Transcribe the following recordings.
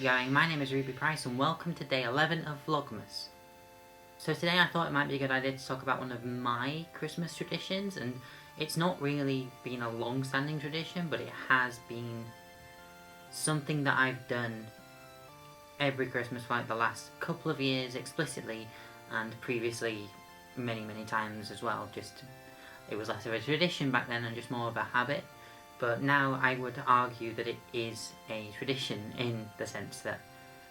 it going? My name is Ruby Price and welcome to day 11 of Vlogmas. So today I thought it might be a good idea to talk about one of my Christmas traditions, and it's not really been a long-standing tradition, but it has been something that I've done every Christmas for like the last couple of years explicitly, and previously many times as well. Just it was less of a tradition back then and just more of a habit. But now I would argue that it is a tradition in the sense that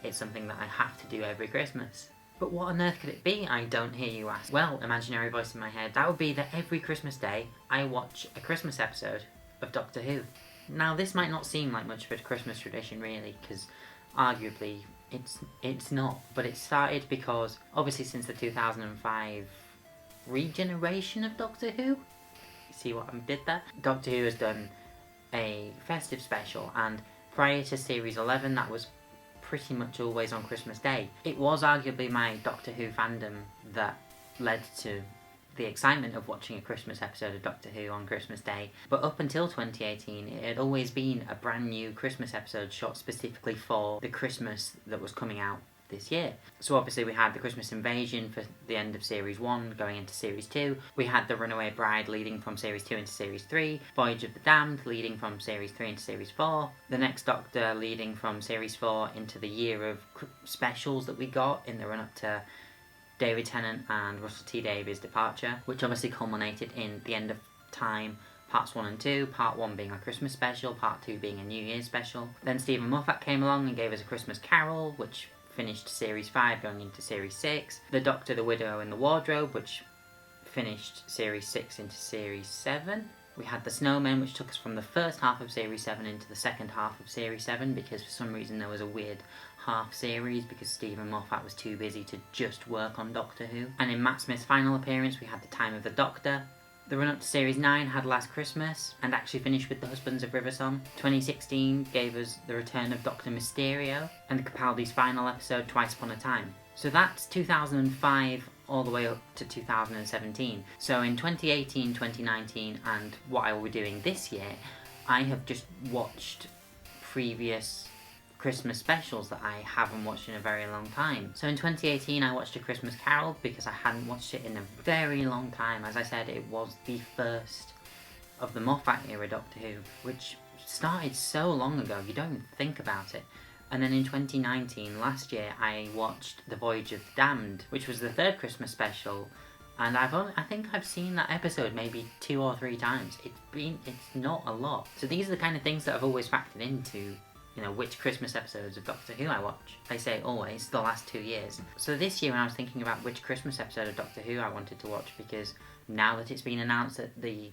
it's something that I have to do every Christmas. But what on earth could it be, I don't hear you ask? Well, imaginary voice in my head, that would be that every Christmas day I watch a Christmas episode of Doctor Who. Now this might not seem like much of a Christmas tradition really, because arguably it's not. But it started because, obviously since the 2005 regeneration of Doctor Who, you see what I did there? Doctor Who has done a festive special, and prior to series 11 that was pretty much always on Christmas Day. It was arguably my Doctor Who fandom that led to the excitement of watching a Christmas episode of Doctor Who on Christmas Day. But up until 2018 it had always been a brand new Christmas episode shot specifically for the Christmas that was coming out this year. So obviously we had the Christmas Invasion for the end of Series 1 going into Series 2. We had the Runaway Bride leading from Series 2 into Series 3. Voyage of the Damned leading from Series 3 into Series 4. The Next Doctor leading from Series 4 into the year of specials that we got in the run-up to David Tennant and Russell T Davies' departure, which obviously culminated in The End of Time Parts 1 and 2, Part 1 being a Christmas special, Part 2 being a New Year's special. Then Stephen Moffat came along and gave us a Christmas Carol, which finished Series 5 going into Series 6. The Doctor, the Widow and the Wardrobe, which finished Series 6 into Series 7. We had The Snowman, which took us from the first half of Series 7 into the second half of Series 7, because for some reason there was a weird half series because Stephen Moffat was too busy to just work on Doctor Who. And in Matt Smith's final appearance we had The Time of the Doctor. The run-up to Series 9 had Last Christmas, and actually finished with The Husbands of Riversong. 2016 gave us the return of Dr. Mysterio, and Capaldi's final episode, Twice Upon a Time. So that's 2005 all the way up to 2017. So in 2018, 2019, and what I will be doing this year, I have just watched previous Christmas specials that I haven't watched in a very long time. So in 2018 I watched A Christmas Carol because I hadn't watched it in a very long time. As I said, it was the first of the Moffat era Doctor Who, which started so long ago you don't even think about it. And then in 2019, last year, I watched The Voyage of the Damned, which was the third Christmas special, and I think I've seen that episode maybe 2 or 3 times. It's not a lot. So these are the kind of things that I've always factored into, you know, which Christmas episodes of Doctor Who I watch. I say always, the last 2 years. So this year when I was thinking about which Christmas episode of Doctor Who I wanted to watch, because now that it's been announced that the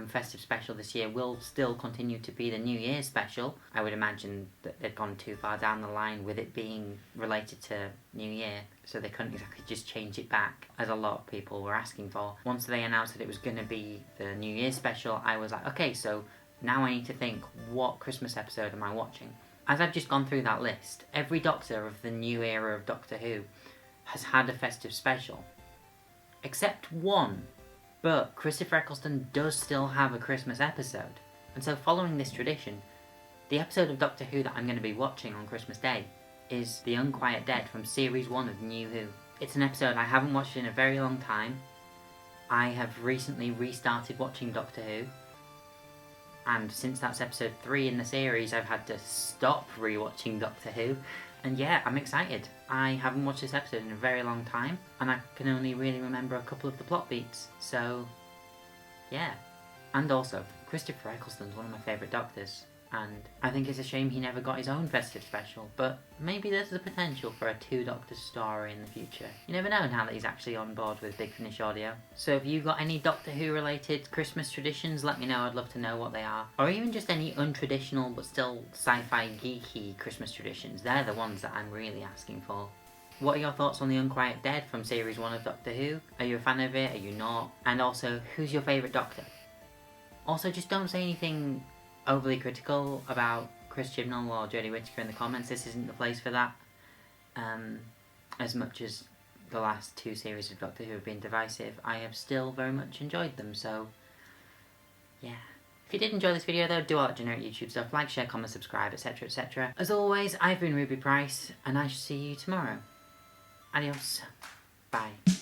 festive special this year will still continue to be the New Year's special, I would imagine that they've gone too far down the line with it being related to New Year, so they couldn't exactly just change it back, as a lot of people were asking for. Once they announced that it was going to be the New Year's special, I was like, okay, so now I need to think, what Christmas episode am I watching? As I've just gone through that list, every Doctor of the new era of Doctor Who has had a festive special. Except one. But Christopher Eccleston does still have a Christmas episode. And so following this tradition, the episode of Doctor Who that I'm going to be watching on Christmas Day is The Unquiet Dead from Series 1 of New Who. It's an episode I haven't watched in a very long time. I have recently restarted watching Doctor Who. And since that's episode 3 in the series, I've had to stop rewatching Doctor Who. And yeah, I'm excited. I haven't watched this episode in a very long time, and I can only really remember a couple of the plot beats, so yeah. And also, Christopher Eccleston's one of my favourite Doctors, and I think it's a shame he never got his own festive special, but maybe there's the potential for a 2-Doctor story in the future. You never know now that he's actually on board with Big Finish Audio. So if you've got any Doctor Who related Christmas traditions, let me know, I'd love to know what they are. Or even just any untraditional but still sci-fi geeky Christmas traditions, they're the ones that I'm really asking for. What are your thoughts on The Unquiet Dead from Series 1 of Doctor Who? Are you a fan of it? Are you not? And also, who's your favourite Doctor? Also, just don't say anything overly critical about Chris Chibnall or Jodie Whittaker in the comments. This isn't the place for that. As much as the last 2 series of Doctor Who have been divisive, I have still very much enjoyed them, so yeah. If you did enjoy this video though, do all that generic YouTube stuff, like, share, comment, subscribe, etc, etc. As always, I've been Ruby Price, and I shall see you tomorrow. Adios. Bye.